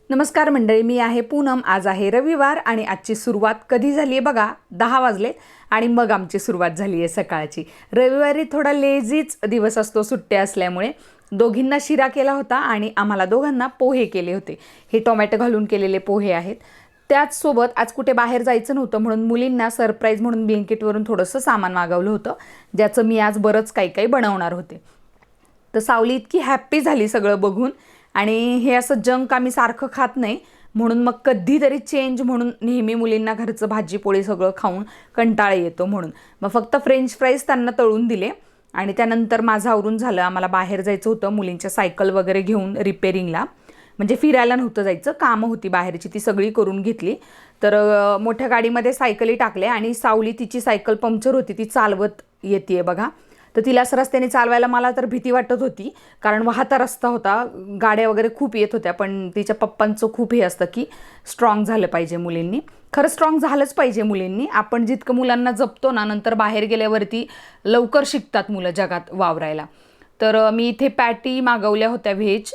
नमस्कार मंडळी, मी आहे पूनम। आज आहे रविवार आणि आजची सुरुवात कधी झाली आहे बघा, 10 वाजले आणि मग आमची सुरुवात झाली आहे सकाळची। रविवारी थोडा लेझीच दिवस असतो सुट्ट्या असल्यामुळे। दोघींना शिरा केला होता आणि आम्हाला दोघांना पोहे केले होते। हे टोमॅटो घालून केलेले पोहे आहेत। त्याचसोबत आज कुठे बाहेर जायचं नव्हतं म्हणून मुलींना सरप्राईज म्हणून ब्लिंकिटवरून थोडंसं सामान मागवलं होतं, ज्याचं मी आज बरंच काही बनवणार होते। तर सावली इतकी हॅप्पी झाली सगळं बघून। आणि हे असं जंक आम्ही सारखं खात नाही म्हणून मग कधीतरी चेंज म्हणून नेहमी मुलींना घरचं भाजी पोळी सगळं खाऊन कंटाळा येतो म्हणून मग फक्त फ्रेंच फ्राईज त्यांना तळून दिले आणि त्यानंतर माझं आवरून झालं। आम्हाला बाहेर जायचं होतं मुलींच्या सायकल वगैरे घेऊन रिपेरिंगला, म्हणजे फिरायला नव्हतं जायचं, कामं होती बाहेरची ती सगळी करून घेतली। तर मोठ्या गाडीमध्ये सायकली टाकल्या आणि सावली तिची सायकल पंक्चर होती, ती चालवत येते बघा। तर तिला असं रस्त्याने चालवायला मला तर भीती वाटत होती, कारण वाहता रस्ता होता, गाड्या वगैरे खूप येत होत्या। पण तिच्या पप्पांचं खूप हे असतं की स्ट्रॉंग झालं पाहिजे मुलींनी। खरं स्ट्रॉंग झालंच पाहिजे मुलींनी। आपण जितकं मुलांना जपतो ना, नंतर बाहेर गेल्यावरती लवकर शिकतात मुलं जगात वावरायला। तर मी इथे पॅटी मागवल्या होत्या व्हेज,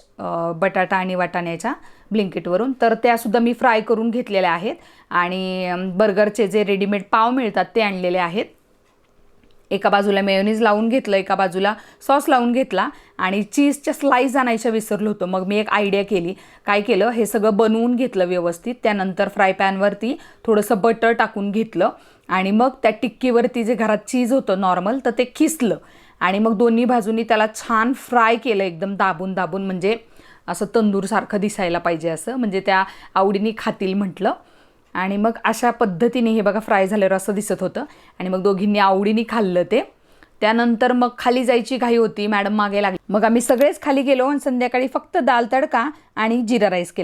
बटाटा आणि वाटाण्याच्या ब्लिंकिटवरून। तर त्यासुद्धा मी फ्राय करून घेतलेल्या आहेत आणि बर्गरचे जे रेडीमेड पाव मिळतात ते आणलेले आहेत। एका बाजूला मेयोनीज लावून घेतलं, एका बाजूला सॉस लावून घेतला आणि चीजच्या स्लाइस आणायच्या विसरलो होतो। मग मी एक आयडिया केली, काय केलं, हे सगळं बनवून घेतलं व्यवस्थित। त्यानंतर फ्राय पॅनवरती थोडंसं बटर टाकून घेतलं आणि मग त्या टिक्कीवरती जे घरात चीज होतं नॉर्मल, तर ते खिसलं आणि मग दोन्ही बाजूंनी त्याला छान फ्राय केलं, एकदम दाबून दाबून, म्हणजे असं तंदूरसारखं दिसायला पाहिजे असं, म्हणजे त्या आवडीने खातील म्हटलं। आणि मग अशा पद्धतीने हे बघा फ्राय झाल्यावर असं दिसत होतं आणि मग दोघींनी आवडीने खाल्लं ते। त्यानंतर मग खाली जायची घाई होती, मॅडम मागे लागली, मग आम्ही सगळेच खाली गेलो आणि संध्याकाळी फक्त दाल तडका आणि जिरा राईस केला।